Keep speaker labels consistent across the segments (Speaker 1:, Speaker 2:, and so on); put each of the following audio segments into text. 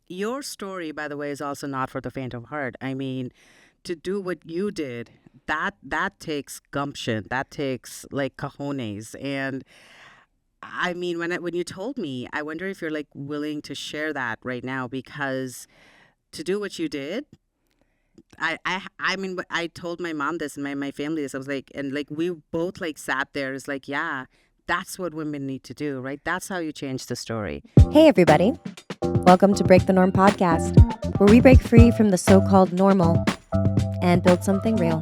Speaker 1: your story, by the way, is also not for the faint of heart. I mean, to do what you did, that takes gumption. That takes like cojones. And I mean, when you told me, I wonder if you're like willing to share that right now because to do what you did, I mean, I told my mom this and my family this. I was like, and like we both like sat there. It's like, yeah, that's what women need to do, right? That's how you change the story.
Speaker 2: Hey, everybody. Welcome to Break the Norm podcast, where we break free from the so called normal and build something real,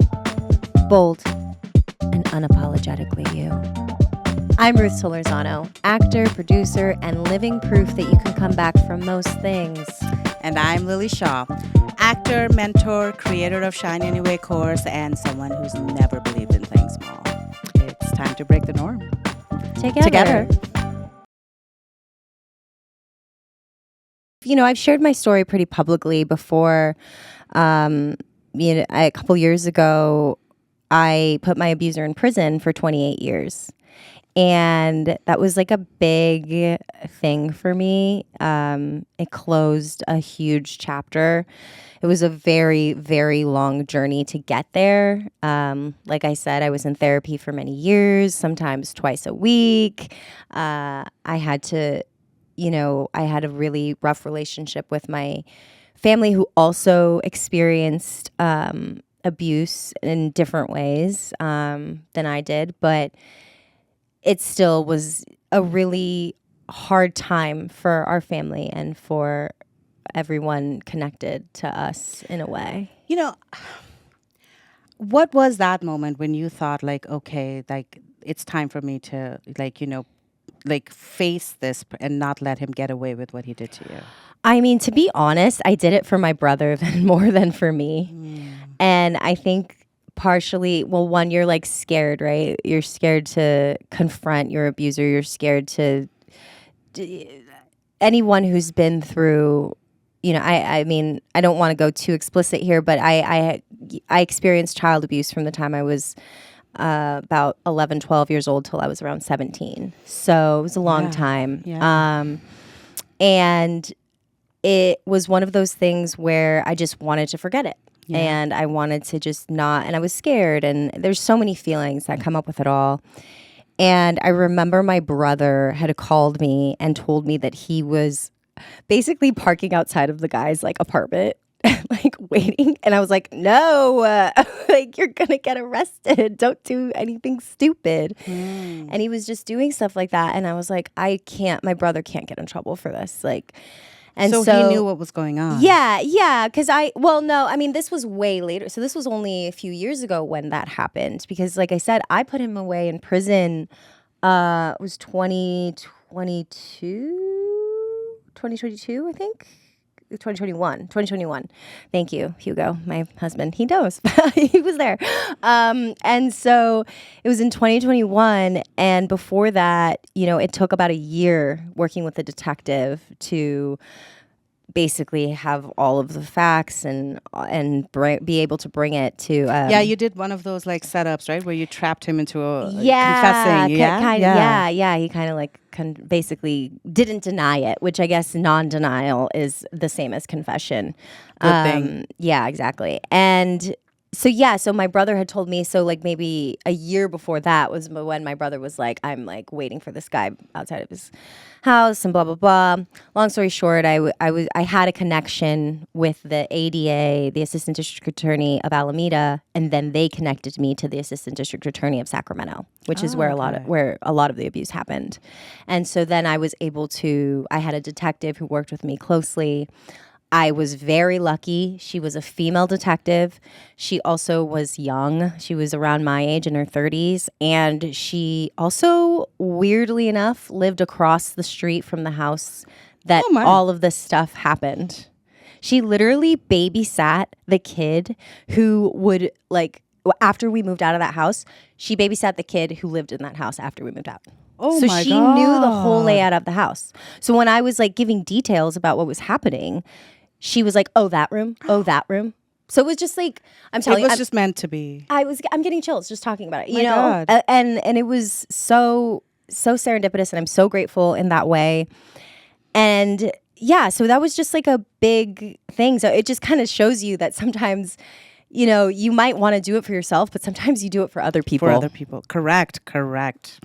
Speaker 2: bold, and unapologetically you. I'm Ruth Solorzano, actor, producer, and living proof that you can come back from most things.
Speaker 1: And I'm Lily Shaw, actor, mentor, creator of Shine Anyway course, and someone who's never believed in playing small. It's time to break the norm.
Speaker 2: Together. You know, I've shared my story pretty publicly before. A couple years ago, I put my abuser in prison for 28 years. And that was like a big thing for me. It closed a huge chapter. It was a very, very long journey to get there. Like I said, I was in therapy for many years, sometimes twice a week. I had a really rough relationship with my family who also experienced abuse in different ways than I did. But it still was a really hard time for our family and for everyone connected to us in a way.
Speaker 1: You know, what was that moment when you thought like, okay, like it's time for me to like face this and not let him get away with what he did to you?
Speaker 2: I mean, to be honest, I did it for my brother more than for me. And I think partially, well, one, you're like scared, right? You're scared to confront your abuser. You're scared to anyone who's been through, I mean, I don't want to go too explicit here, but I experienced child abuse from the time I was about 11, 12 years old till I was around 17. So it was a long time.
Speaker 1: Yeah.
Speaker 2: And it was one of those things where I just wanted to forget it.
Speaker 1: Yeah.
Speaker 2: And I wanted to just not, and I was scared. And there's so many feelings that come up with it all. And I remember my brother had called me and told me that he was basically parking outside of the guy's like apartment, like waiting. And I was like, no, like you're going to get arrested. Don't do anything stupid. And he was just doing stuff like that. And I was like, my brother can't get in trouble for this. Like, and
Speaker 1: so he knew what was going on.
Speaker 2: Yeah. Because this was way later. So this was only a few years ago when that happened. Because like I said, I put him away in prison. It was 2022, I think. 2021. Thank you, Hugo, my husband. He knows. He was there. And so it was in 2021. And before that, it took about a year working with a detective to basically have all of the facts and be able to bring it to
Speaker 1: you did one of those like setups, right, where you trapped him into confessing.
Speaker 2: He kind of like basically didn't deny it, which I guess non-denial is the same as confession.
Speaker 1: Good thing.
Speaker 2: Yeah, exactly. And so my brother had told me, so like maybe a year before that was when my brother was like, I'm like waiting for this guy outside of his house and blah, blah, blah. Long story short, I had a connection with the ADA, the Assistant District Attorney of Alameda, and then they connected me to the Assistant District Attorney of Sacramento, which is where a lot of the abuse happened. And so then I was able to, I had a detective who worked with me closely. I was very lucky. She was a female detective. She also was young. She was around my age, in her 30s. And she also, weirdly enough, lived across the street from the house that all of this stuff happened. She literally babysat the kid who would, like, after we moved out of that house, she babysat the kid who lived in that house after we moved out. So she knew the whole layout of the house. So when I was like giving details about what was happening, she was like, oh, that room. So it was just like, I'm telling you.
Speaker 1: It was just meant to be.
Speaker 2: I'm getting chills just talking about it,
Speaker 1: God.
Speaker 2: And it was so serendipitous, and I'm so grateful in that way. And yeah, so that was just like a big thing. So it just kind of shows you that sometimes, you know, you might want to do it for yourself, but sometimes you do it for other people.
Speaker 1: For other people. Correct.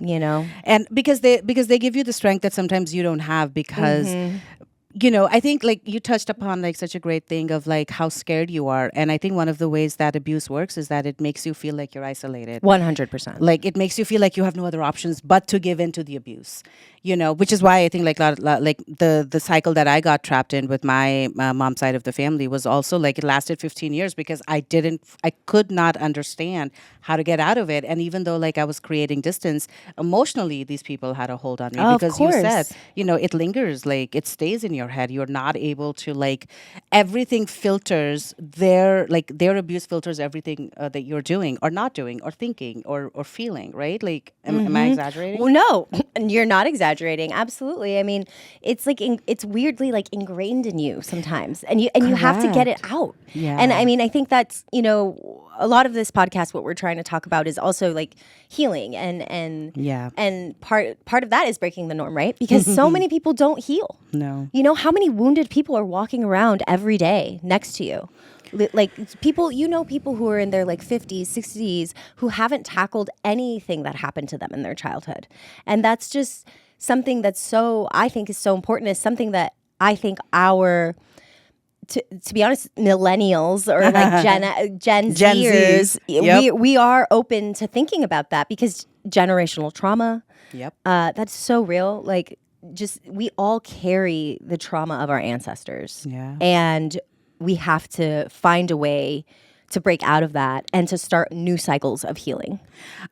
Speaker 2: You know?
Speaker 1: And because they give you the strength that sometimes you don't have, because I think like you touched upon like such a great thing of like how scared you are. And I think one of the ways that abuse works is that it makes you feel like you're isolated.
Speaker 2: 100%.
Speaker 1: Like it makes you feel like you have no other options but to give in to the abuse, which is why I think like like the cycle that I got trapped in with my mom's side of the family was also like it lasted 15 years because I could not understand how to get out of it. And even though like I was creating distance emotionally, these people had a hold on me
Speaker 2: Of
Speaker 1: because you said,
Speaker 2: course.
Speaker 1: it lingers, like it stays in your head. You're not able to like everything filters their abuse filters everything that you're doing or not doing or thinking or feeling, right? Like, am I exaggerating?
Speaker 2: Well, no, you're not exaggerating. Absolutely. I mean, it's like it's weirdly like ingrained in you sometimes, and you have to get it out.
Speaker 1: Yeah.
Speaker 2: And I mean, I think that's a lot of this podcast. What we're trying to talk about is also like healing, and
Speaker 1: Yeah.
Speaker 2: and part of that is breaking the norm, right? Because so many people don't heal.
Speaker 1: No.
Speaker 2: You know how many wounded people are walking around every day next to you. Like people, people who are in their like 50s, 60s who haven't tackled anything that happened to them in their childhood. And that's just something that's I think is so important. Is something that I think to be honest, millennials or like Gen Zers,
Speaker 1: Yep.
Speaker 2: we are open to thinking about that because generational trauma,
Speaker 1: Yep.
Speaker 2: that's so real. Like just, we all carry the trauma of our ancestors.
Speaker 1: Yeah.
Speaker 2: And we have to find a way to break out of that and to start new cycles of healing.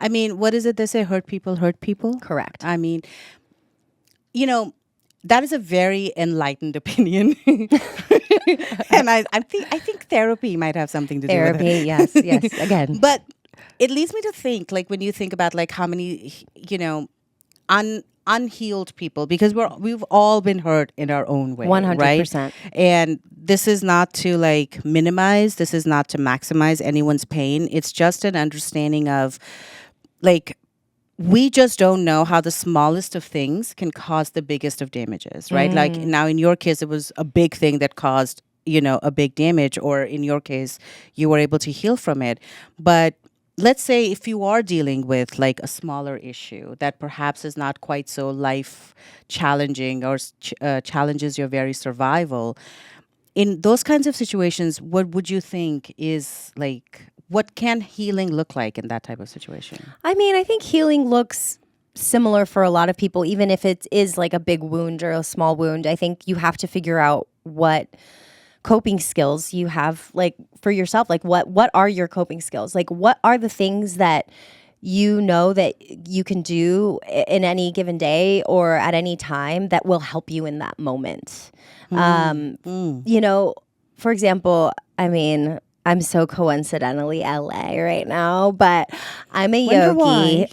Speaker 1: I mean, what is it they say? Hurt people hurt people.
Speaker 2: Correct.
Speaker 1: I mean, that is a very enlightened opinion. And I think therapy might have something to do with
Speaker 2: Therapy,
Speaker 1: it.
Speaker 2: yes, again.
Speaker 1: But it leads me to think, like, when you think about like how many, unhealed people, because we've all been hurt in our own way,
Speaker 2: 100%.
Speaker 1: right? And this is not to like minimize, this is not to maximize anyone's pain. It's just an understanding of like, we just don't know how the smallest of things can cause the biggest of damages, right? Like now in your case, it was a big thing that caused, a big damage, or in your case, you were able to heal from it. But let's say if you are dealing with like a smaller issue that perhaps is not quite so life challenging or challenges your very survival, in those kinds of situations, what would you think is like, what can healing look like in that type of situation?
Speaker 2: I mean, I think healing looks similar for a lot of people, even if it is like a big wound or a small wound. I think you have to figure out what coping skills you have, like for yourself. Like what are your coping skills? Like what are the things that you know that you can do in any given day or at any time that will help you in that moment? For example, I mean, I'm so coincidentally LA right now, but I'm a yogi.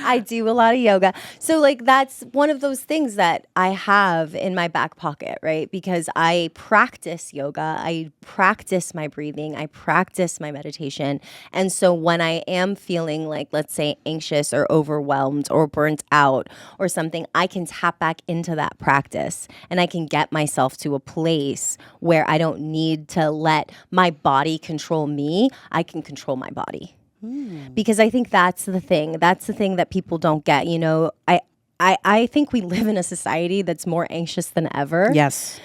Speaker 2: I do a lot of yoga. So like that's one of those things that I have in my back pocket, right? Because I practice yoga, I practice my breathing, I practice my meditation. And so when I am feeling like, let's say, anxious or overwhelmed or burnt out or something, I can tap back into that practice and I can get myself to a place where I don't need to let my body control me. I can control my body. Because I think that's the thing. That's the thing that people don't get. I think we live in a society that's more anxious than ever.
Speaker 1: Yes.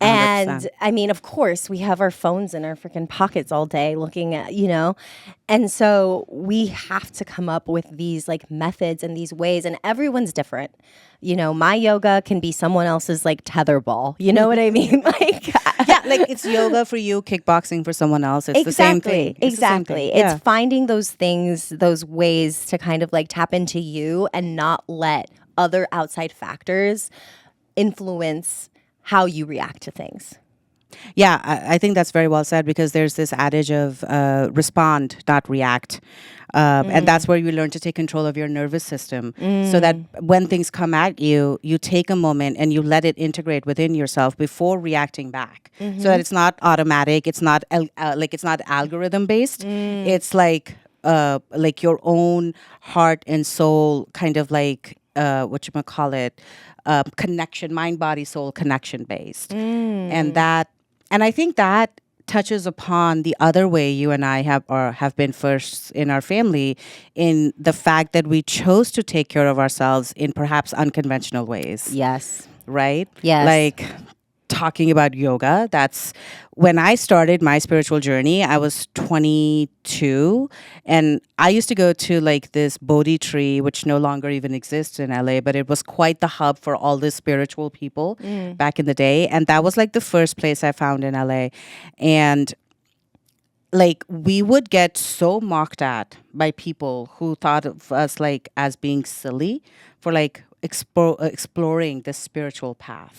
Speaker 1: 100%.
Speaker 2: And I mean, of course, we have our phones in our freaking pockets all day looking at, and so we have to come up with these like methods and these ways, and everyone's different. My yoga can be someone else's like tetherball. You know what I mean? Like,
Speaker 1: yeah, like it's yoga for you, kickboxing for someone else. It's the same thing.
Speaker 2: Exactly. It's finding those things, those ways to kind of like tap into you and not let other outside factors influence how you react to things.
Speaker 1: Yeah, I think that's very well said, because there's this adage of respond, not react. And that's where you learn to take control of your nervous system, so that when things come at you, you take a moment and you let it integrate within yourself before reacting back. So that it's not automatic. It's not it's not algorithm based. It's like your own heart and soul kind of like what you call it, connection, mind, body, soul connection based, and I think that touches upon the other way you and I have been first in our family, in the fact that we chose to take care of ourselves in perhaps unconventional ways.
Speaker 2: Yes.
Speaker 1: Right?
Speaker 2: Yes.
Speaker 1: Like talking about yoga. That's when I started my spiritual journey. I was 22, and I used to go to like this Bodhi tree, which no longer even exists in LA, but it was quite the hub for all the spiritual people back in the day. And that was like the first place I found in LA. And like we would get so mocked at by people who thought of us like as being silly for like exploring the spiritual path.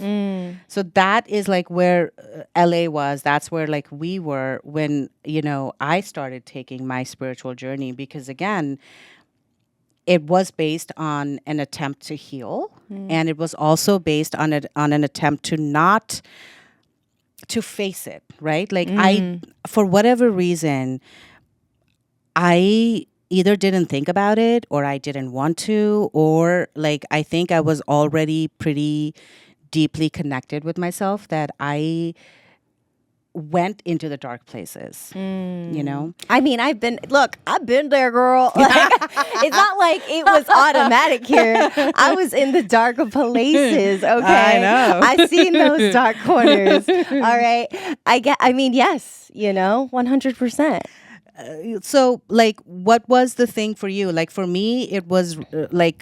Speaker 1: So that is like where LA was. That's where like we were when, I started taking my spiritual journey, because again, it was based on an attempt to heal, and it was also based on an attempt to not to face it, right? Like I, for whatever reason, I either didn't think about it, or I didn't want to, or like I think I was already pretty deeply connected with myself that I went into the dark places,
Speaker 2: I mean, I've been there, girl. Like, it's not like it was automatic here. I was in the dark places, okay?
Speaker 1: I know.
Speaker 2: I've seen those dark corners. All right. Yes, 100%.
Speaker 1: So like what was the thing for you? Like for me it was I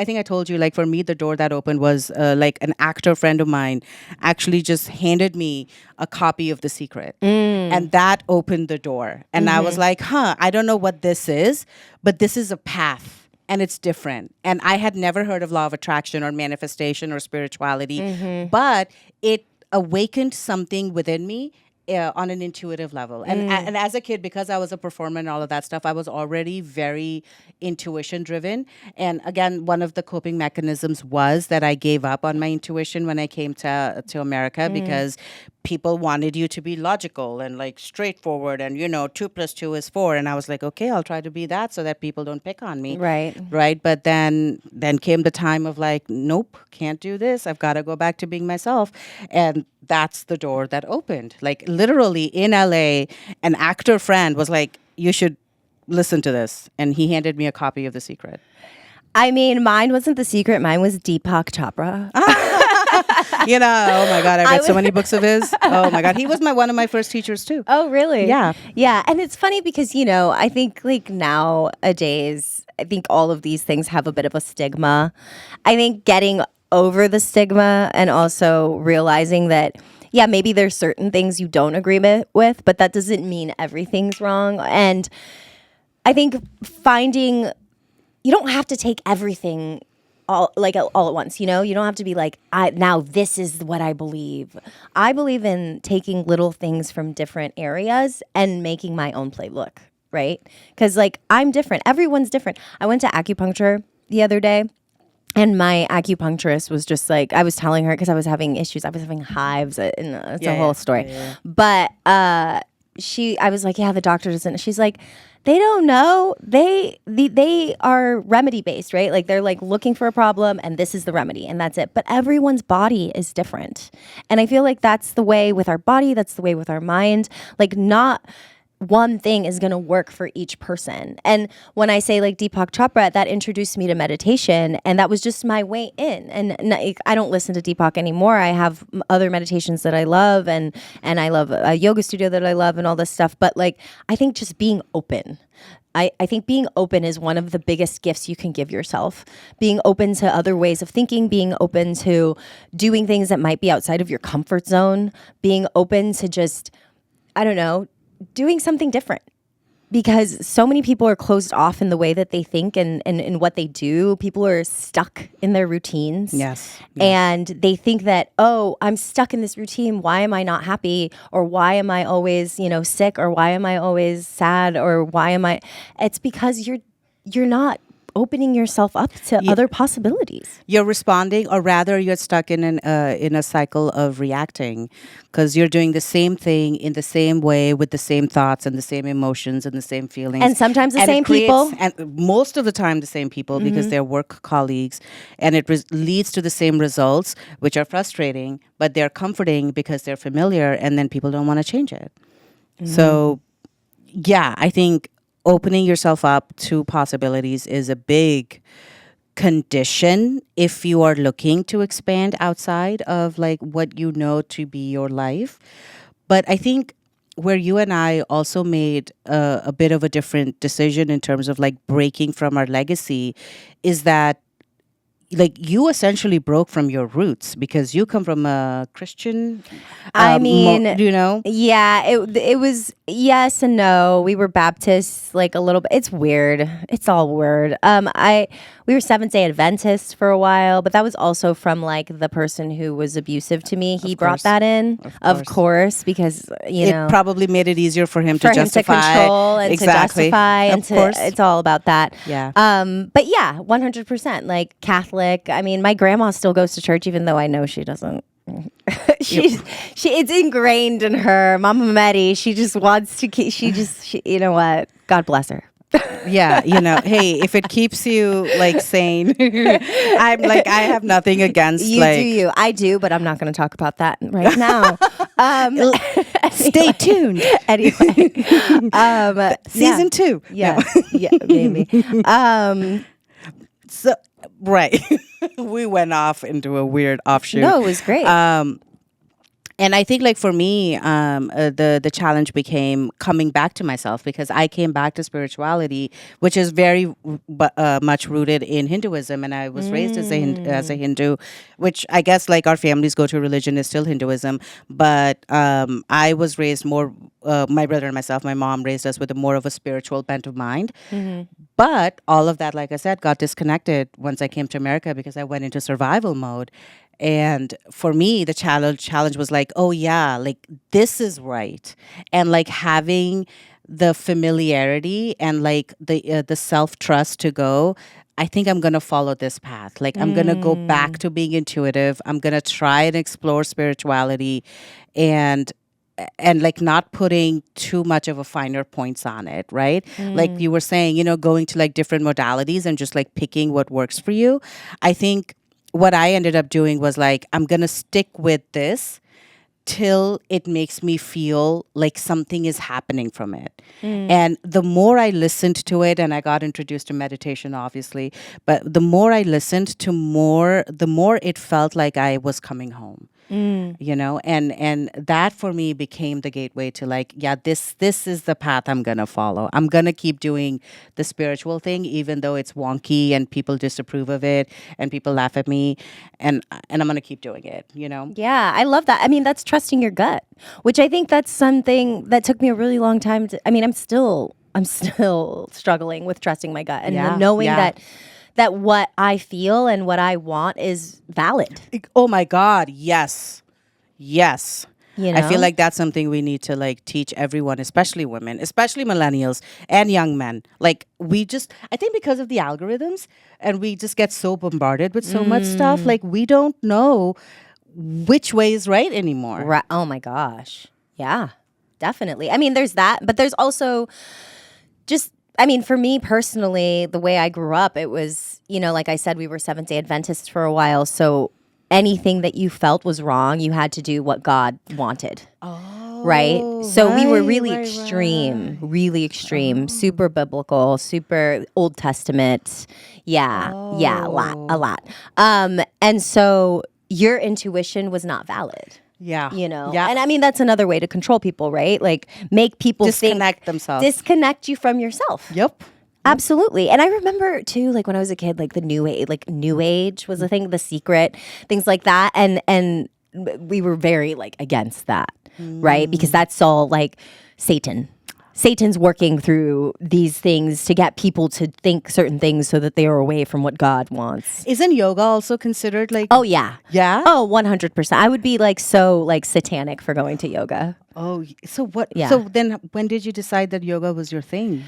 Speaker 1: think I told you, like for me the door that opened was like an actor friend of mine actually just handed me a copy of The Secret, and that opened the door, and I was like, I don't know what this is, but this is a path and it's different. And I had never heard of law of attraction or manifestation or spirituality, but it awakened something within me on an intuitive level. And as a kid, because I was a performer and all of that stuff, I was already very intuition driven. And again, one of the coping mechanisms was that I gave up on my intuition when I came to America, because people wanted you to be logical and like straightforward, and 2+2 is 4. And I was like, okay, I'll try to be that so that people don't pick on me. Right. But then came the time of like, nope, can't do this. I've got to go back to being myself. And that's the door that opened. Like literally in LA, an actor friend was like, you should listen to this. And he handed me a copy of The Secret.
Speaker 2: I mean, mine wasn't The Secret. Mine was Deepak Chopra.
Speaker 1: Oh my God, I read so many books of his. Oh my God, he was one of my first teachers too.
Speaker 2: Oh, really?
Speaker 1: Yeah.
Speaker 2: Yeah. And it's funny because, I think like nowadays, I think all of these things have a bit of a stigma. I think getting over the stigma and also realizing that, yeah, maybe there's certain things you don't agree with, but that doesn't mean everything's wrong. And I think you don't have to take everything all at once, you don't have to be like, now this is what I believe. I believe in taking little things from different areas and making my own play look, right? Because like I'm different. Everyone's different. I went to acupuncture the other day, and my acupuncturist was just like, I was telling her because I was having issues. I was having hives, and it's a whole story. Yeah. But I was like, yeah, the doctor doesn't. She's like, they don't know. They are remedy based, right? Like they're like looking for a problem, and this is the remedy, and that's it. But everyone's body is different, and I feel like that's the way with our body. That's the way with our mind. Like not one thing is going to work for each person. And when I say like Deepak Chopra, that introduced me to meditation, and that was just my way in. And I don't listen to Deepak anymore. I have other meditations that I love, and I love a yoga studio that I love and all this stuff. But like, I think just being open. I think being open is one of the biggest gifts you can give yourself. Being open to other ways of thinking, being open to doing things that might be outside of your comfort zone, being open to just, I don't know, doing something different, because so many people are closed off in the way that they think and what they do. People are stuck in their routines.
Speaker 1: Yes.
Speaker 2: And they think that, oh, I'm stuck in this routine. Why am I not happy? Or why am I always, sick? Or why am I always sad? Or why am I? It's because you're not opening yourself up to other possibilities.
Speaker 1: You're responding, or rather you're stuck in a cycle of reacting, because you're doing the same thing in the same way with the same thoughts and the same emotions and the same feelings,
Speaker 2: And sometimes the
Speaker 1: and
Speaker 2: same people.
Speaker 1: and most of the time the same people, because they're work colleagues, and it leads to the same results, which are frustrating, but they're comforting because they're familiar, and then people don't want to change it. So yeah, I think opening yourself up to possibilities is a big condition if you are looking to expand outside of like what you know to be your life. But I think where you and I also made a bit of a different decision in terms of like breaking from our legacy is that like you essentially broke from your roots because you come from a Christian,
Speaker 2: I mean,
Speaker 1: you know.
Speaker 2: yeah, it was yes and no. We were Baptists, like a little bit. It's weird. It's all weird. We were Seventh-day Adventists for a while, but that was also from like the person who was abusive to me. He brought that in, of course, because you know
Speaker 1: it probably made it easier for him
Speaker 2: for
Speaker 1: to
Speaker 2: him to
Speaker 1: justify,
Speaker 2: control and
Speaker 1: exactly.
Speaker 2: to justify, and
Speaker 1: Of course.
Speaker 2: it's all about that.
Speaker 1: Yeah.
Speaker 2: But yeah, 100%. Like Catholic. I mean, my grandma still goes to church, even though I know she doesn't. It's ingrained in her. Mama Medi, she just wants to keep. You know what? God bless her.
Speaker 1: Yeah, you know, hey, if it keeps you like sane, I'm like I have nothing against
Speaker 2: You
Speaker 1: like
Speaker 2: do you. I do, but I'm not going to talk about that right now.
Speaker 1: Stay tuned.
Speaker 2: Anyway,
Speaker 1: Season 2.
Speaker 2: Yeah,
Speaker 1: No.
Speaker 2: yeah, maybe.
Speaker 1: So right. We went off into a weird offshoot.
Speaker 2: No, it was great.
Speaker 1: And I think, like for me, the challenge became coming back to myself because I came back to spirituality, which is very much rooted in Hinduism, and I was raised as a Hindu, which I guess like our families go to religion is still Hinduism, but I was raised more. My brother and myself, my mom raised us with a more of a spiritual bent of mind. But all of that, like I said, got disconnected once I came to America because I went into survival mode. And for me, the challenge was like, oh yeah, like this is right, and like having the familiarity and like the self trust to go. I think I'm gonna follow this path. Like I'm gonna go back to being intuitive. I'm gonna try and explore spirituality, and like not putting too much of a finer points on it, right? Like you were saying, you know, going to like different modalities and just like picking what works for you. I think what I ended up doing was like, I'm going to stick with this till it makes me feel like something is happening from it. And the more I listened to it, and I got introduced to meditation, obviously, but the more I listened to the more it felt like I was coming home. You know, and that for me became the gateway to like, yeah, this is the path I'm gonna follow. I'm gonna keep doing the spiritual thing, even though it's wonky and people disapprove of it and people laugh at me, and I'm gonna keep doing it. You know.
Speaker 2: Yeah, I love that. I mean, that's trusting your gut, which I think that's something that took me a really long time to. I mean, I'm still struggling with trusting my gut and knowing that what I feel and what I want is valid.
Speaker 1: Oh my God, yes. Yes.
Speaker 2: You know?
Speaker 1: I feel like that's something we need to like teach everyone, especially women, especially millennials and young men. Like I think because of the algorithms and we just get so bombarded with so much stuff, like we don't know which way is right anymore.
Speaker 2: Right. Oh my gosh. Yeah, definitely. I mean, there's that, but there's also just, I mean, for me personally, the way I grew up, it was, you know, like I said, we were Seventh-day Adventists for a while. So anything that you felt was wrong, you had to do what God wanted. Oh, right? So we were really extreme, really extreme, super biblical, super Old Testament. Yeah, a lot. And so your intuition was not valid.
Speaker 1: Yeah.
Speaker 2: You know?
Speaker 1: Yeah.
Speaker 2: And I mean, that's another way to control people, right? Like make people
Speaker 1: disconnect themselves.
Speaker 2: Disconnect you from yourself.
Speaker 1: Yep.
Speaker 2: Absolutely. And I remember too, like when I was a kid, like the new age was a thing, The Secret, things like that. And we were very like against that, right? Because that's all like Satan's working through these things to get people to think certain things so that they are away from what God wants.
Speaker 1: Isn't yoga also considered like...
Speaker 2: Oh, yeah.
Speaker 1: Yeah?
Speaker 2: Oh, 100%. I would be like so like satanic for going to yoga.
Speaker 1: Oh, so what?
Speaker 2: Yeah.
Speaker 1: So then when did you decide that yoga was your thing?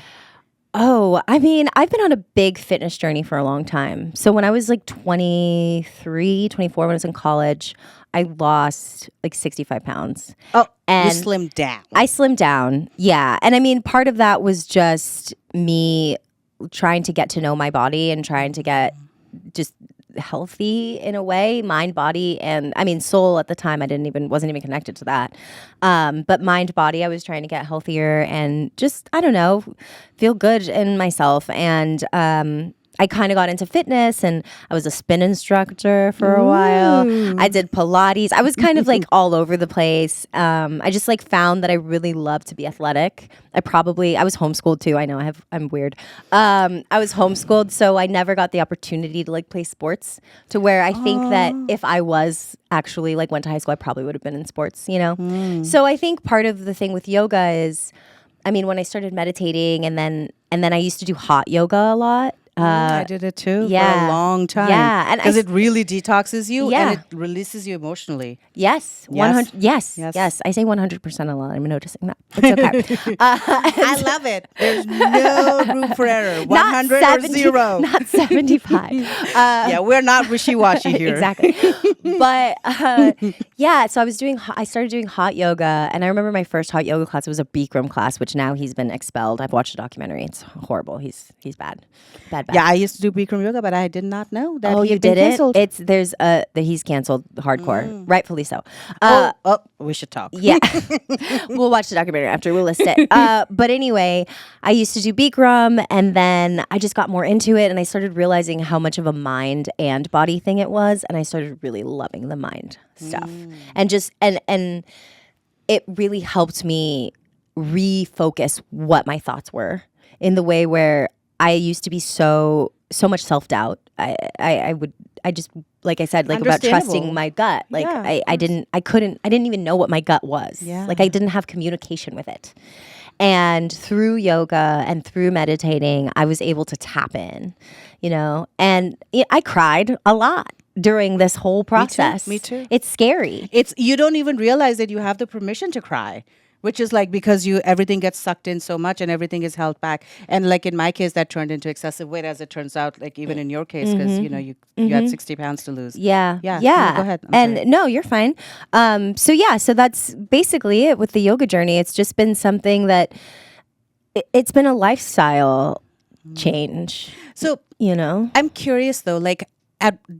Speaker 2: Oh, I mean, I've been on a big fitness journey for a long time. So when I was like 23, 24, when I was in college, I lost like 65 pounds.
Speaker 1: Oh, you
Speaker 2: And
Speaker 1: slimmed down.
Speaker 2: I slimmed down. Yeah. And I mean, part of that was just me trying to get to know my body and trying to get just healthy in a way, mind, body, and I mean soul. At the time I wasn't even connected to that, but mind, body, I was trying to get healthier and just, I don't know, feel good in myself. And I kind of got into fitness, and I was a spin instructor for a while. I did Pilates. I was kind of like all over the place. I just like found that I really love to be athletic. I was homeschooled too. I know I'm weird. I was homeschooled, so I never got the opportunity to like play sports, to where I think that if I was actually like went to high school, I probably would have been in sports, you know? So I think part of the thing with yoga is, I mean, when I started meditating, and then I used to do hot yoga a lot.
Speaker 1: I did it too for a long time.
Speaker 2: Yeah, and
Speaker 1: because it really detoxes you
Speaker 2: Yeah.
Speaker 1: and it releases you emotionally.
Speaker 2: Yes, 100. Yes,
Speaker 1: Yes.
Speaker 2: yes. I say 100% a lot. I'm noticing that. It's okay.
Speaker 1: I love it. There's no room for error. 100 or 0.
Speaker 2: Not 75.
Speaker 1: Yeah, we're not wishy-washy here.
Speaker 2: Exactly. But yeah, so I started doing hot yoga, and I remember my first hot yoga class. It was a Bikram class, which now he's been expelled. I've watched the documentary. It's horrible. He's bad. Bad.
Speaker 1: Yeah, I used to do Bikram yoga, but I did not know that he
Speaker 2: you
Speaker 1: had been
Speaker 2: did it?
Speaker 1: canceled.
Speaker 2: That he's canceled hardcore, rightfully so.
Speaker 1: We should talk.
Speaker 2: Yeah. We'll watch the documentary after. We'll list it. But anyway, I used to do Bikram, and then I just got more into it, and I started realizing how much of a mind and body thing it was, and I started really loving the mind stuff. And just and it really helped me refocus what my thoughts were, in the way where I used to be so much self-doubt. I just, like I said, like about trusting my gut. Like
Speaker 1: Yeah,
Speaker 2: I didn't even know what my gut was.
Speaker 1: Yeah.
Speaker 2: Like I didn't have communication with it. And through yoga and through meditating, I was able to tap in, you know, and I cried a lot during this whole process.
Speaker 1: Me too.
Speaker 2: It's scary.
Speaker 1: You don't even realize that you have the permission to cry, which is like because everything gets sucked in so much and everything is held back. And like in my case, that turned into excessive weight, as it turns out, like even in your case, because you had 60 pounds to lose.
Speaker 2: Yeah.
Speaker 1: Yeah.
Speaker 2: Yeah.
Speaker 1: No, go ahead. I'm sorry.
Speaker 2: No, you're fine. So that's basically it with the yoga journey. It's just been something that it's been a lifestyle change,
Speaker 1: So
Speaker 2: you know?
Speaker 1: I'm curious though, like,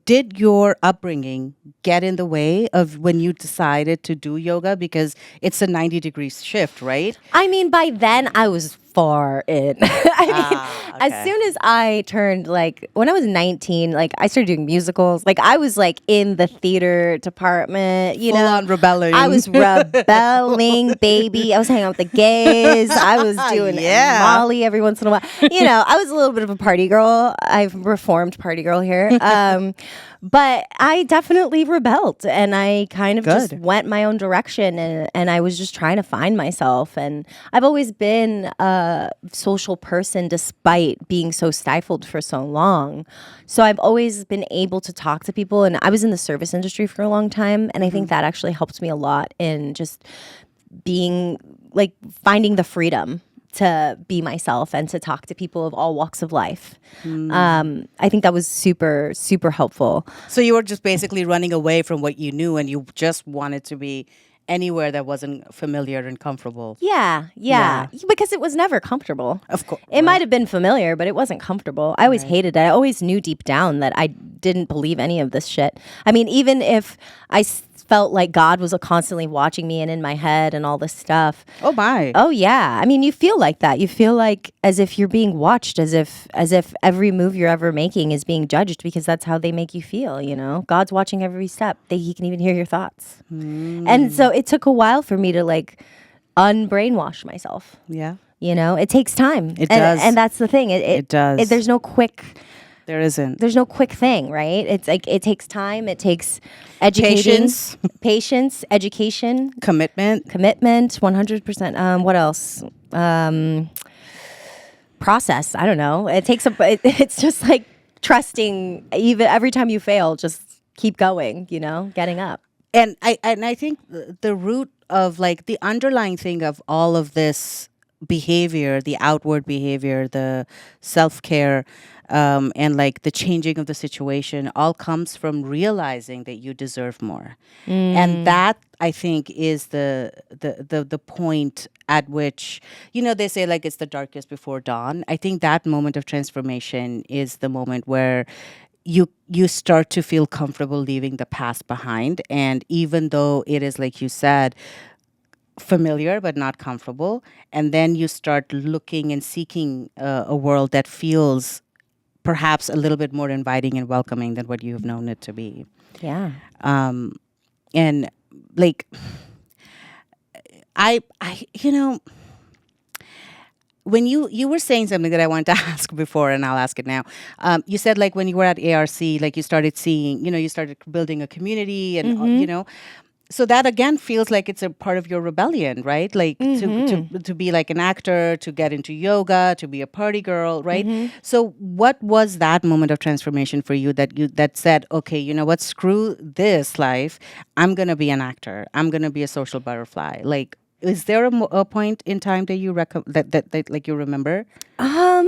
Speaker 1: did your upbringing get in the way of when you decided to do yoga? Because it's a 90-degree shift, right?
Speaker 2: I mean, by then I was far in. As soon as I turned, like, when I was 19, like, I started doing musicals. Like, I was, like, in the theater department, you
Speaker 1: Full
Speaker 2: know.
Speaker 1: on rebelling.
Speaker 2: I was rebelling, baby. I was hanging out with the gays. I was doing Molly every once in a while. You know, I was a little bit of a party girl. I've reformed party girl here. But I definitely rebelled, and I kind of just went my own direction, and I was just trying to find myself. And I've always been a social person despite being so stifled for so long. So I've always been able to talk to people, and I was in the service industry for a long time, and I think that actually helped me a lot in just being, like, finding the freedom to be myself and to talk to people of all walks of life. I think that was super, super helpful.
Speaker 1: So you were just basically running away from what you knew, and you just wanted to be anywhere that wasn't familiar and comfortable.
Speaker 2: Yeah. Because it was never comfortable.
Speaker 1: Of course.
Speaker 2: It might have been familiar, but it wasn't comfortable. I always hated it. I always knew deep down that I didn't believe any of this shit. I mean, even if I felt like God was constantly watching me and in my head and all this stuff.
Speaker 1: Oh my.
Speaker 2: Oh yeah. I mean, you feel like that. You feel like as if you're being watched, as if every move you're ever making is being judged, because that's how they make you feel, you know? God's watching every step. He can even hear your thoughts. And so it took a while for me to, like, unbrainwash myself.
Speaker 1: Yeah.
Speaker 2: You know, it takes time.
Speaker 1: It does.
Speaker 2: And that's the thing. It
Speaker 1: does.
Speaker 2: There's no quick
Speaker 1: There isn't.
Speaker 2: There's no quick thing, right? It's like it takes time. It takes educating, patience, education,
Speaker 1: commitment,
Speaker 2: 100%. What else? Process. I don't know. It takes it's just like trusting. Even every time you fail, just keep going. You know, getting up.
Speaker 1: And I think the root of, like, the underlying thing of all of this behavior, the outward behavior, the self care, and like the changing of the situation all comes from realizing that you deserve more. And that, I think, is the point at which, they say like it's the darkest before dawn. I think that moment of transformation is the moment where you start to feel comfortable leaving the past behind. And even though it is, like you said, familiar but not comfortable, and then you start looking and seeking a world that feels perhaps a little bit more inviting and welcoming than what you've known it to be.
Speaker 2: Yeah.
Speaker 1: And like I when you were saying something that I wanted to ask before, and I'll ask it now. You said like when you were at ARC, like you started seeing, you started building a community, and so that again feels like it's a part of your rebellion, right? Like to be like an actor, to get into yoga, to be a party girl, right? So what was that moment of transformation for you that said, okay, you know what, screw this life, I'm gonna be an actor, I'm gonna be a social butterfly? Like, is there a point in time that that like you remember?
Speaker 2: I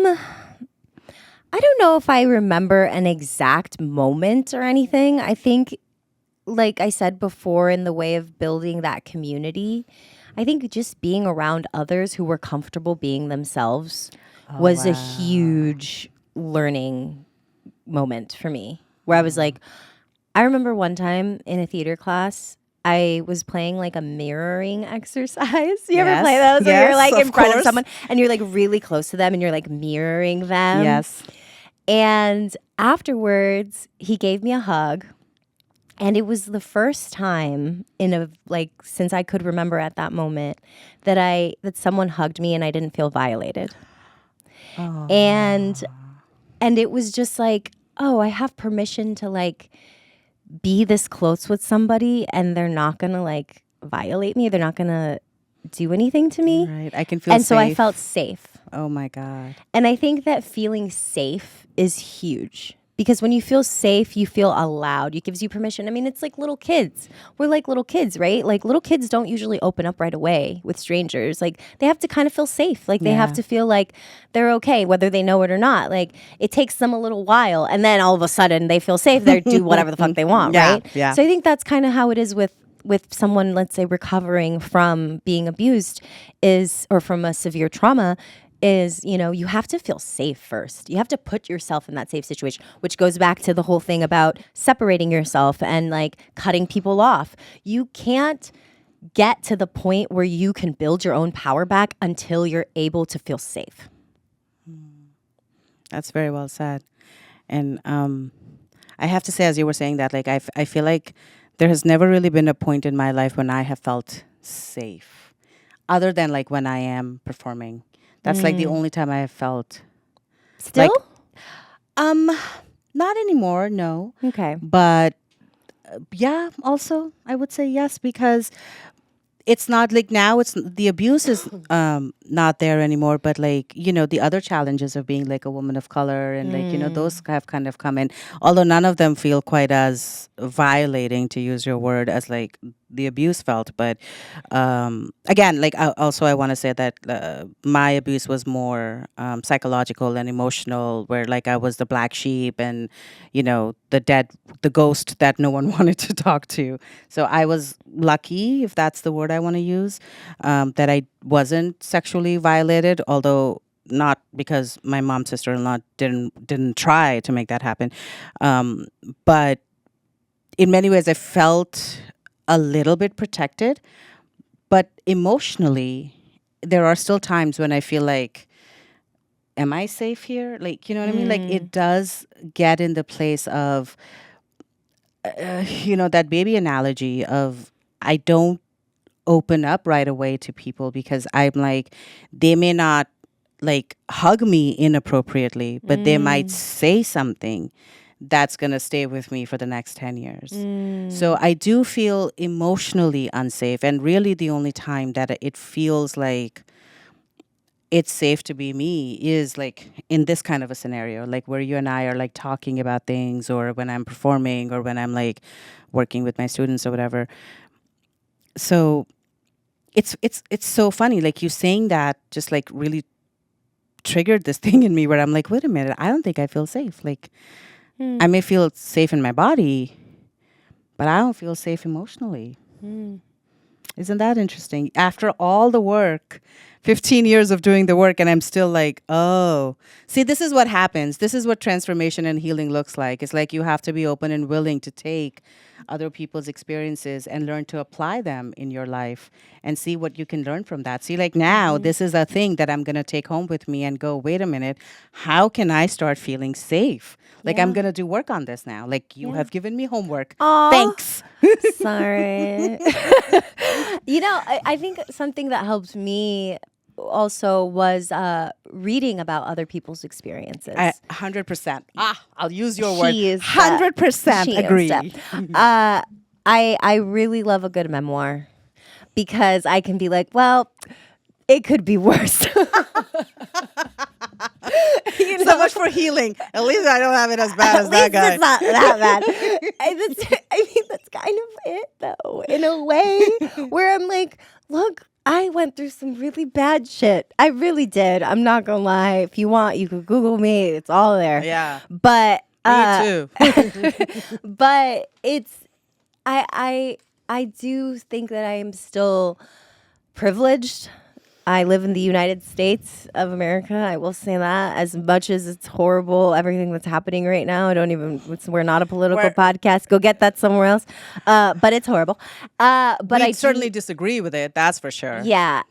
Speaker 2: don't know if I remember an exact moment or anything. I think, like I said before, in the way of building that community, I think just being around others who were comfortable being themselves was a huge learning moment for me, where I was like, I remember one time in a theater class, I was playing like a mirroring exercise. You ever play
Speaker 1: Yes,
Speaker 2: those where you're
Speaker 1: yes,
Speaker 2: like in
Speaker 1: of
Speaker 2: front of
Speaker 1: course.
Speaker 2: someone and you're like really close to them and you're like mirroring them?
Speaker 1: Yes.
Speaker 2: And afterwards, he gave me a hug. And it was the first time since I could remember at that moment that someone hugged me and I didn't feel violated.
Speaker 1: Oh.
Speaker 2: And it was just like, oh, I have permission to like be this close with somebody and they're not gonna like violate me. They're not gonna do anything to me.
Speaker 1: Right. I can feel
Speaker 2: And
Speaker 1: safe.
Speaker 2: so I felt safe.
Speaker 1: Oh my God.
Speaker 2: And I think that feeling safe is huge. Because when you feel safe, you feel allowed. It gives you permission. I mean, it's like little kids. We're like little kids, right? Like little kids don't usually open up right away with strangers. Like they have to kind of feel safe. Like they have
Speaker 1: Yeah.
Speaker 2: to feel like they're okay, whether they know it or not. Like it takes them a little while, and then all of a sudden they feel safe. They do whatever the fuck they want,
Speaker 1: Yeah,
Speaker 2: right?
Speaker 1: yeah.
Speaker 2: So I think that's kind of how it is with someone, let's say, recovering from being abused, or from a severe trauma. You have to feel safe first. You have to put yourself in that safe situation, which goes back to the whole thing about separating yourself and like cutting people off. You can't get to the point where you can build your own power back until you're able to feel safe.
Speaker 1: That's very well said. And I have to say, as you were saying that, like I feel like there has never really been a point in my life when I have felt safe, other than like when I am performing. That's like the only time I have felt
Speaker 2: Still?
Speaker 1: like not anymore, no.
Speaker 2: Okay.
Speaker 1: But yeah, also I would say yes, because it's not like now it's the abuse is not there anymore, but like the other challenges of being like a woman of color, and like those have kind of come in, although none of them feel quite as violating, to use your word, as like the abuse felt. But again, like I want to say that my abuse was more psychological and emotional, where like I was the black sheep, and the ghost that no one wanted to talk to. So I was lucky, if that's the word I want to use, that I wasn't sexually violated, although not because my mom, sister-in-law didn't try to make that happen. But in many ways I felt a little bit protected, but emotionally there are still times when I feel like, am I safe here? Like, you know what I mean? Like it does get in the place of that baby analogy of, I don't open up right away to people because I'm like, they may not like hug me inappropriately, but they might say something that's going to stay with me for the next 10 years. So I do feel emotionally unsafe. And really the only time that it feels like it's safe to be me is like in this kind of a scenario, like where you and I are like talking about things, or when I'm performing, or when I'm like working with my students or whatever. So it's so funny. Like you saying that just like really triggered this thing in me where I'm like, wait a minute, I don't think I feel safe. Like
Speaker 2: Hmm.
Speaker 1: I may feel safe in my body, but I don't feel safe emotionally.
Speaker 2: Hmm.
Speaker 1: Isn't that interesting? After all the work, 15 years of doing the work, and I'm still like, oh. See, this is what happens. This is what transformation and healing looks like. It's like you have to be open and willing to take other people's experiences and learn to apply them in your life and see what you can learn from that. See, like now, this is a thing that I'm going to take home with me and go, wait a minute, how can I start feeling safe? Like, I'm
Speaker 2: Yeah.
Speaker 1: going to do work on this now. Like, you
Speaker 2: Yeah.
Speaker 1: have given me homework.
Speaker 2: Aw.
Speaker 1: Thanks.
Speaker 2: Sorry. I think something that helped me also was reading about other people's experiences.
Speaker 1: 100%. I'll use your word.
Speaker 2: She is
Speaker 1: 100%
Speaker 2: she
Speaker 1: agree.
Speaker 2: is I really love a good memoir because I can be like, well, it could be worse.
Speaker 1: So much for healing. At least I don't have it as bad as that guy.
Speaker 2: It's not that bad. I mean, that's kind of it, though, in a way, where I'm like, look, I went through some really bad shit. I really did. I'm not gonna lie. If you want, you could Google me. It's all there.
Speaker 1: Yeah.
Speaker 2: But
Speaker 1: Me too.
Speaker 2: but it's I do think that I am still privileged. I live in the United States of America. I will say that. As much as it's horrible, everything that's happening right now, we're not a political podcast. Go get that somewhere else. But it's horrible. But
Speaker 1: I certainly disagree with it. That's for sure.
Speaker 2: Yeah.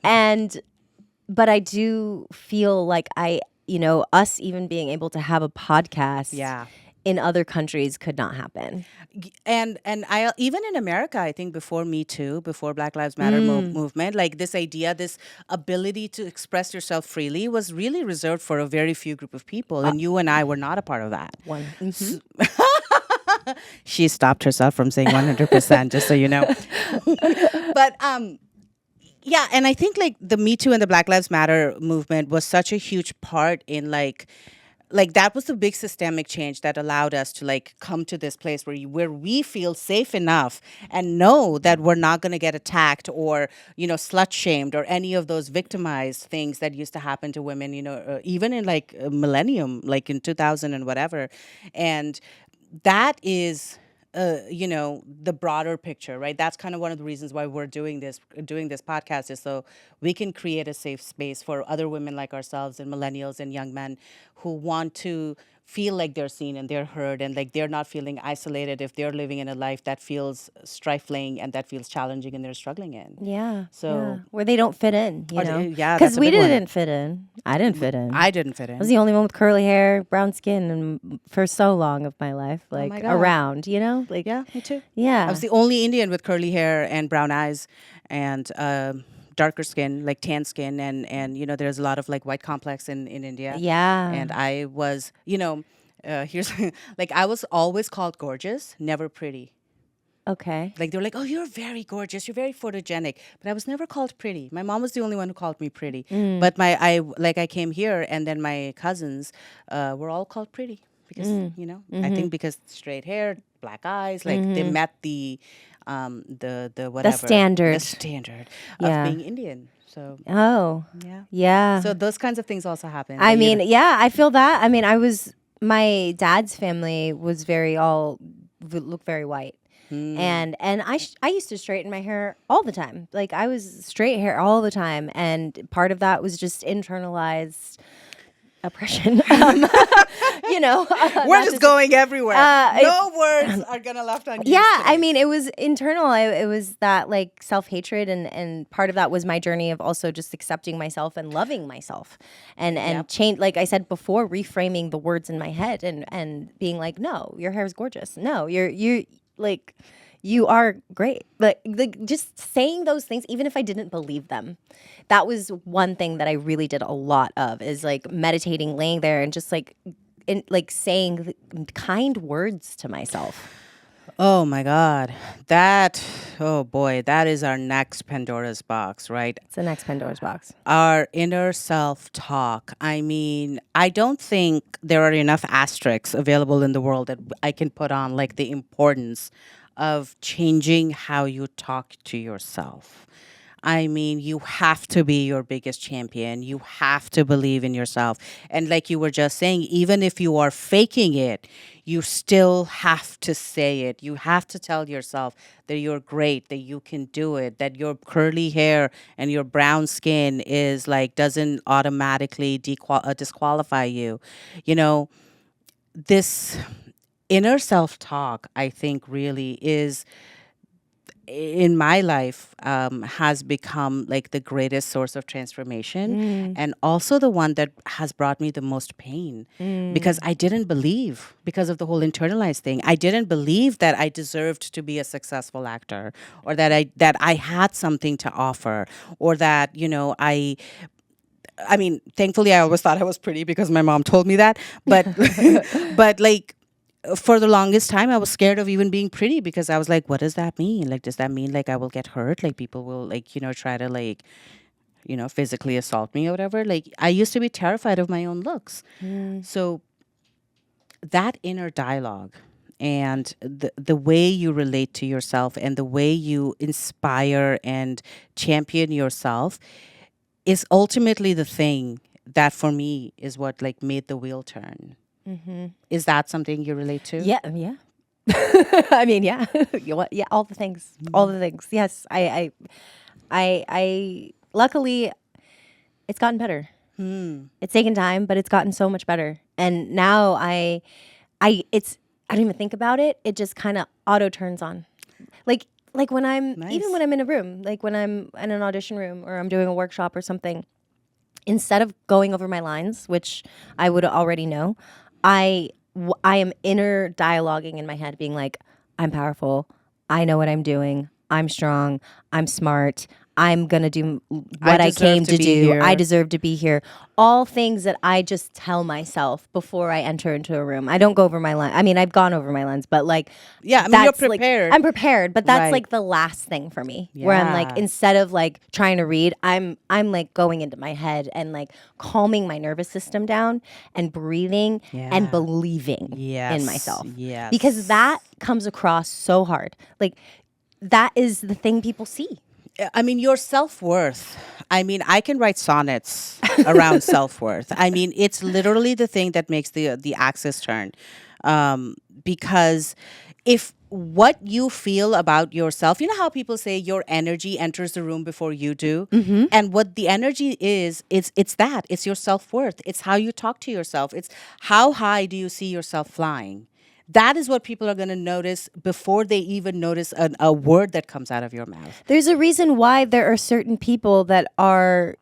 Speaker 2: But I do feel like us even being able to have a podcast.
Speaker 1: Yeah.
Speaker 2: In other countries could not happen.
Speaker 1: And I even in America, I think before Me Too, before Black Lives Matter movement, like this idea, this ability to express yourself freely was really reserved for a very few group of people, and you and I were not a part of that. She stopped herself from saying 100%, just so you know. But yeah, and I think like the Me Too and the Black Lives Matter movement was such a huge part in like that was the big systemic change that allowed us to like come to this place where we feel safe enough and know that we're not going to get attacked or slut shamed or any of those victimized things that used to happen to women, even in like a millennium, like in 2000 and whatever. And that is the broader picture, right? That's kind of one of the reasons why we're doing this podcast, is so we can create a safe space for other women like ourselves and millennials and young men who want to feel like they're seen and they're heard, and like they're not feeling isolated if they're living in a life that feels stifling and that feels challenging and they're struggling in.
Speaker 2: Yeah.
Speaker 1: So
Speaker 2: where they don't fit in,
Speaker 1: yeah,
Speaker 2: because we didn't fit in. I didn't fit in.
Speaker 1: I didn't fit in.
Speaker 2: I was the only one with curly hair, brown skin, and for so long of my life, like
Speaker 1: my God.
Speaker 2: around, like
Speaker 1: Yeah, me too.
Speaker 2: yeah.
Speaker 1: I was the only Indian with curly hair and brown eyes and darker skin, like tan skin, and there's a lot of like white complex in India.
Speaker 2: Yeah.
Speaker 1: And I was, here's like I was always called gorgeous, never pretty.
Speaker 2: Okay.
Speaker 1: Like they were like, oh, you're very gorgeous, you're very photogenic, but I was never called pretty. My mom was the only one who called me pretty. But I came here, and then my cousins were all called pretty because I think because straight hair, black eyes, like they met the whatever
Speaker 2: the standard
Speaker 1: of being Indian. So
Speaker 2: yeah.
Speaker 1: So those kinds of things also happen.
Speaker 2: I mean, I feel that. I mean, my dad's family was look very white. And I used to straighten my hair all the time. Like I was straight hair all the time, and part of that was just internalized oppression.
Speaker 1: We're just going everywhere. No words are gonna left on.
Speaker 2: Yeah, I mean, it was internal. It was that like self-hatred, and part of that was my journey of also just accepting myself and loving myself, and change. Like I said before, reframing the words in my head and being like, no, your hair is gorgeous. No, you're like, you are great. Like just saying those things, even if I didn't believe them. That was one thing that I really did a lot of, is like meditating, laying there, and just like saying kind words to myself.
Speaker 1: Oh my God. Oh boy, that is our next Pandora's box, right?
Speaker 2: It's the next Pandora's box.
Speaker 1: Our inner self-talk. I mean, I don't think there are enough asterisks available in the world that I can put on like the importance of changing how you talk to yourself. I mean, you have to be your biggest champion. You have to believe in yourself. And like you were just saying, even if you are faking it, you still have to say it. You have to tell yourself that you're great, that you can do it, that your curly hair and your brown skin is like doesn't automatically disqualify you. You know, this inner self talk, I think, really is in my life has become like the greatest source of transformation, and also the one that has brought me the most pain, because I didn't believe, because of the whole internalized thing, I didn't believe that I deserved to be a successful actor, or that I had something to offer, or that, I mean, thankfully I always thought I was pretty because my mom told me that, but but like for the longest time I was scared of even being pretty, because I was like, what does that mean? Like, does that mean like I will get hurt? Like people will like, try to like, physically assault me or whatever. Like I used to be terrified of my own looks. So that inner dialogue and the way you relate to yourself and the way you inspire and champion yourself is ultimately the thing that for me is what like made the wheel turn. Is that something you relate to?
Speaker 2: Yeah, yeah. I mean, yeah. Yeah, all the things. All the things. Yes. I luckily it's gotten better. It's taken time, but it's gotten so much better. And now I don't even think about it. It just kind of auto turns on. Like when I'm even when I'm in a room, like when I'm in an audition room or I'm doing a workshop or something, instead of going over my lines, which I would already know, I am inner dialoguing in my head, being like, I'm powerful. I know what I'm doing. I'm strong. I'm smart. I'm going to do what I came to do.
Speaker 1: Here.
Speaker 2: I deserve to be here. All things that I just tell myself before I enter into a room. I don't go over my line. I mean, I've gone over my lines, but like,
Speaker 1: yeah, I mean, you're prepared.
Speaker 2: Like, I'm prepared, but that's
Speaker 1: Right.
Speaker 2: like the last thing for me, where I'm like, instead of like trying to read, I'm like going into my head and like calming my nervous system down and breathing and believing in myself.
Speaker 1: Yes.
Speaker 2: Because that comes across so hard. Like that is the thing people see.
Speaker 1: I mean, your self-worth. I mean, I can write sonnets around self-worth. I mean, it's literally the thing that makes the axis turn. Because if what you feel about yourself, you know how people say your energy enters the room before you do? And what the energy is, it's that. It's your self-worth. It's how you talk to yourself. It's how high do you see yourself flying? That is what people are going to notice before they even notice a word that comes out of your mouth.
Speaker 2: There's a reason why there are certain people that are,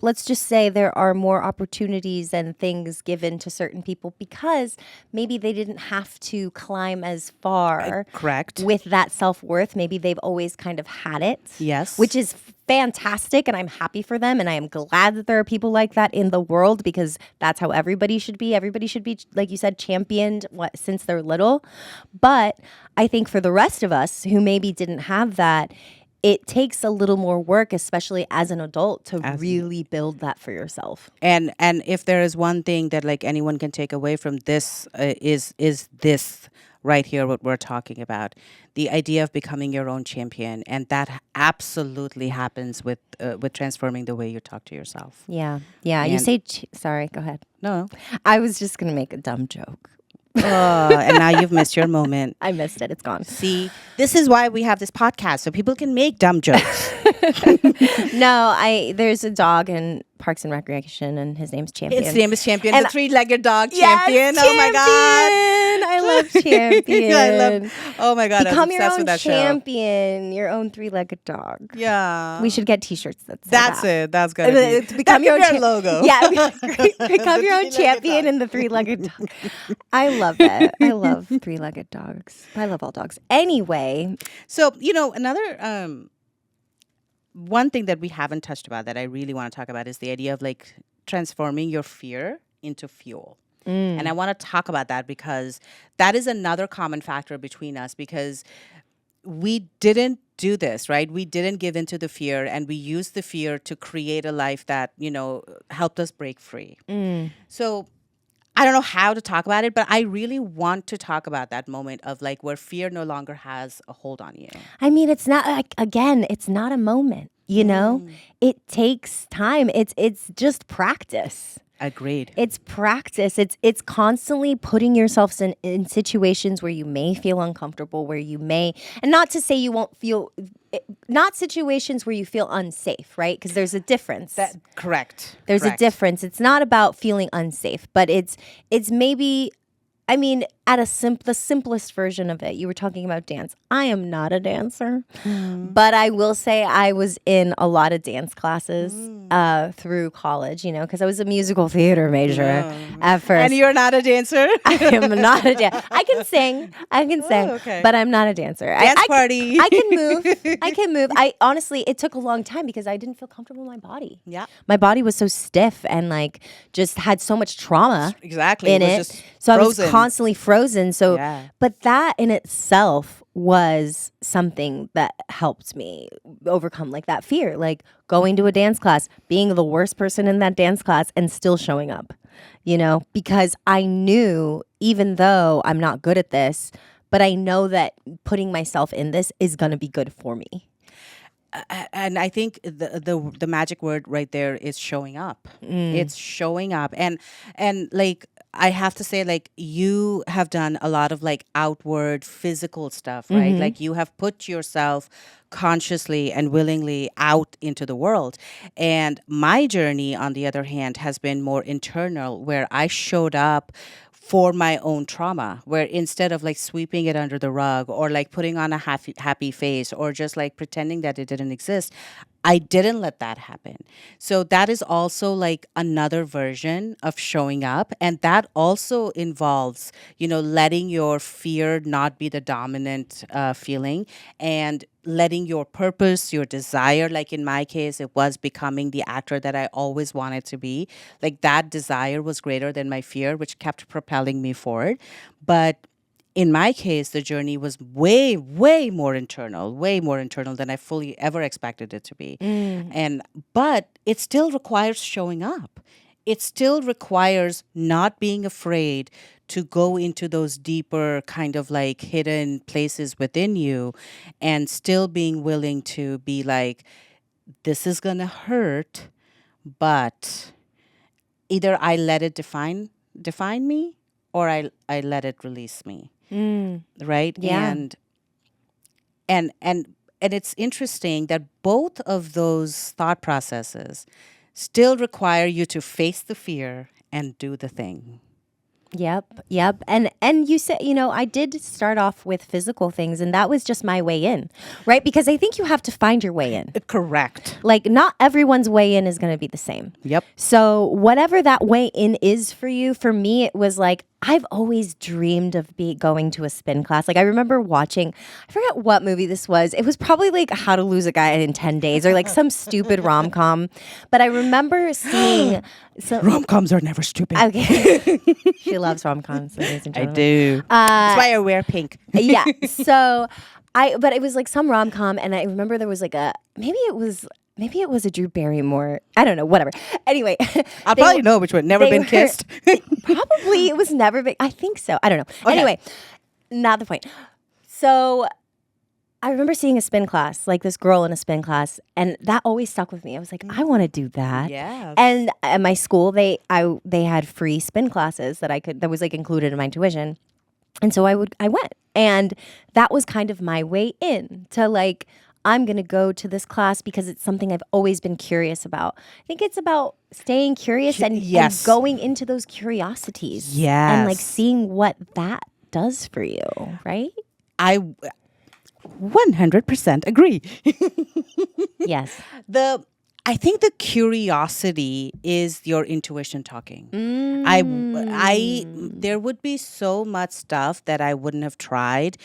Speaker 2: let's just say there are more opportunities and things given to certain people because maybe they didn't have to climb as far.
Speaker 1: Correct.
Speaker 2: With that self-worth. Maybe they've always kind of had it.
Speaker 1: Yes.
Speaker 2: Which is fantastic, and I'm happy for them, and I am glad that there are people like that in the world, because that's how everybody should be. Everybody should be, like you said, championed since they're little. But I think for the rest of us who maybe didn't have that, it takes a little more work, especially as an adult, to really build that for yourself.
Speaker 1: And if there is one thing that like anyone can take away from this is this right here, what we're talking about, the idea of becoming your own champion, and that absolutely happens with transforming the way you talk to yourself.
Speaker 2: Yeah. You say, sorry, go ahead.
Speaker 1: No,
Speaker 2: I was just gonna make a dumb joke.
Speaker 1: and now you've missed your moment.
Speaker 2: I missed it. It's gone.
Speaker 1: See, this is why we have this podcast, so people can make dumb jokes.
Speaker 2: No, there's a dog in Parks and Recreation, and his name's Champion.
Speaker 1: His name is Champion,
Speaker 2: And
Speaker 1: the three-legged dog.
Speaker 2: Yes,
Speaker 1: Champion. Oh my God.
Speaker 2: I love Champion.
Speaker 1: Oh my God.
Speaker 2: Become
Speaker 1: I'm
Speaker 2: your
Speaker 1: obsessed
Speaker 2: own
Speaker 1: with that
Speaker 2: champion, your own three-legged dog.
Speaker 1: show. Yeah.
Speaker 2: We should get T-shirts that say
Speaker 1: That's
Speaker 2: that.
Speaker 1: it. That's gonna be.
Speaker 2: Become your own
Speaker 1: logo.
Speaker 2: Yeah, become your own
Speaker 1: three-legged
Speaker 2: champion
Speaker 1: dog.
Speaker 2: and the three-legged dog. I love that. I love three-legged dogs. I love all dogs. Anyway,
Speaker 1: So another one thing that we haven't touched about that I really want to talk about is the idea of like transforming your fear into fuel. And I want to talk about that because that is another common factor between us, because we didn't do this, right? We didn't give into the fear, and we used the fear to create a life that, helped us break free. So I don't know how to talk about it, but I really want to talk about that moment of like where fear no longer has a hold on you.
Speaker 2: I mean, it's not like, again, it's not a moment. You know, it takes time. It's just practice.
Speaker 1: Agreed.
Speaker 2: It's practice. It's constantly putting yourselves in situations where you may feel uncomfortable, where you may, and not to say you won't feel, not situations where you feel unsafe, right? Because there's a difference.
Speaker 1: Correct.
Speaker 2: There's
Speaker 1: Correct.
Speaker 2: a difference. It's not about feeling unsafe, but it's maybe, I mean, at the simplest version of it. You were talking about dance. I am not a dancer, but I will say I was in a lot of dance classes through college, you know, because I was a musical theater major at first.
Speaker 1: And you're not a dancer?
Speaker 2: I am not a dancer. I can sing.
Speaker 1: okay.
Speaker 2: But I'm not a dancer.
Speaker 1: Dance party.
Speaker 2: I can move. I can move. I honestly, it took a long time because I didn't feel comfortable in my body.
Speaker 1: Yeah.
Speaker 2: My body was so stiff and like just had so much trauma
Speaker 1: Exactly.
Speaker 2: in
Speaker 1: It
Speaker 2: it.
Speaker 1: was just
Speaker 2: So
Speaker 1: frozen.
Speaker 2: I was constantly frozen. So,
Speaker 1: Yeah.
Speaker 2: but that in itself was something that helped me overcome like that fear, like going to a dance class, being the worst person in that dance class and still showing up, you know, because I knew even though I'm not good at this, but I know that putting myself in this is going to be good for me.
Speaker 1: And I think the magic word right there is showing up. It's showing up, and like I have to say, like you have done a lot of like outward physical stuff, right? Like you have put yourself consciously and willingly out into the world. And my journey, on the other hand, has been more internal, where I showed up for my own trauma, where instead of like sweeping it under the rug or like putting on a happy face or just like pretending that it didn't exist, I didn't let that happen. So that is also like another version of showing up. And that also involves, you know, letting your fear not be the dominant feeling and letting your purpose, your desire, like in my case, it was becoming the actor that I always wanted to be. Like that desire was greater than my fear, which kept propelling me forward. But in my case, the journey was way more internal than I fully ever expected it to be. But it still requires showing up. It still requires not being afraid to go into those deeper kind of like hidden places within you and still being willing to be like, this is going to hurt, but either I let it define me or I let it release me. Right?
Speaker 2: Yeah.
Speaker 1: And it's interesting that both of those thought processes still require you to face the fear and do the thing.
Speaker 2: Yep. And you said, you know, I did start off with physical things and that was just my way in, right? Because I think you have to find your way in.
Speaker 1: Correct.
Speaker 2: Like not everyone's way in is going to be the same.
Speaker 1: Yep.
Speaker 2: So whatever that way in is for you, for me, it was like, I've always dreamed of going to a spin class. Like I remember watching, I forget what movie this was. It was probably like How to Lose a Guy in 10 Days or like some stupid rom-com. But I remember seeing
Speaker 1: Rom-coms are never stupid.
Speaker 2: Okay. She loves rom-coms, ladies and
Speaker 1: I
Speaker 2: gentlemen.
Speaker 1: do. That's why I wear pink.
Speaker 2: Yeah. So but it was like some rom-com and I remember there was like maybe it was a Drew Barrymore. I don't know, whatever. Anyway.
Speaker 1: I'll probably know which one. Never been kissed.
Speaker 2: Probably it was never been. I think so. I don't know.
Speaker 1: Okay.
Speaker 2: Anyway, not the point. So I remember seeing a spin class, like this girl in a spin class, and that always stuck with me. I was like, I want to do that.
Speaker 1: Yeah.
Speaker 2: And at my school, they had free spin classes that was like included in my tuition. And so I went. And that was kind of my way in to like, I'm going to go to this class because it's something I've always been curious about. I think it's about staying curious and going into those curiosities.
Speaker 1: Yes.
Speaker 2: And like seeing what that does for you, right?
Speaker 1: I 100% agree.
Speaker 2: Yes.
Speaker 1: I think the curiosity is your intuition talking. There would be so much stuff that I wouldn't have tried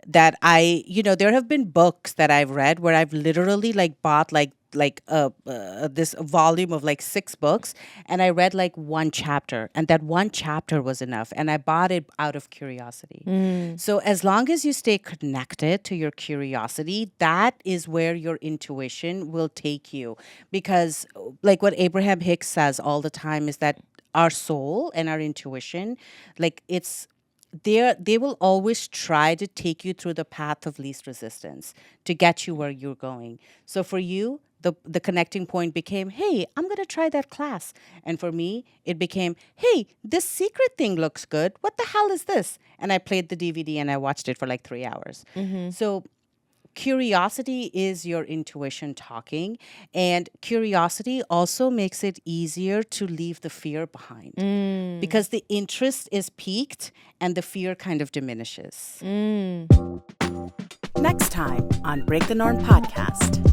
Speaker 1: that there have been books that I've read where I've literally like bought this volume of like 6 books and I read like one chapter and that one chapter was enough and I bought it out of curiosity. So as long as you stay connected to your curiosity, that is where your intuition will take you, because like what Abraham Hicks says all the time is that our soul and our intuition, like it's they will always try to take you through the path of least resistance to get you where you're going. So for you, the connecting point became, hey, I'm going to try that class. And for me, it became, hey, this secret thing looks good. What the hell is this? And I played the DVD and I watched it for like 3 hours. So curiosity is your intuition talking, and curiosity also makes it easier to leave the fear behind because the interest is peaked and the fear kind of diminishes. Next time on Break the Norm podcast.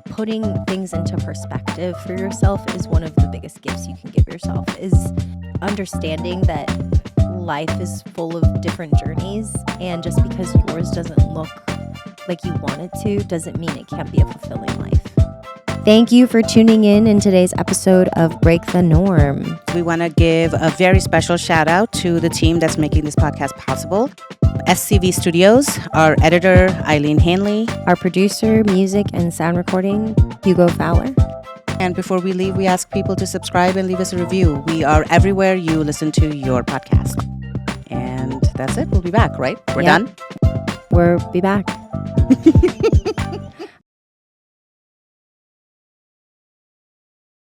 Speaker 2: Putting things into perspective for yourself is one of the biggest gifts you can give yourself, is understanding that life is full of different journeys, and just because yours doesn't look like you want it to doesn't mean it can't be a fulfilling life. Thank you for tuning in today's episode of Break the Norm.
Speaker 1: We want to give a very special shout out to the team that's making this podcast possible. SCV Studios, our editor, Eileen Hanley.
Speaker 2: Our producer, music and sound recording, Hugo Fowler.
Speaker 1: And before we leave, we ask people to subscribe and leave us a review. We are everywhere you listen to your podcast. And that's it. We'll be back, right? We're done?
Speaker 2: We'll be back.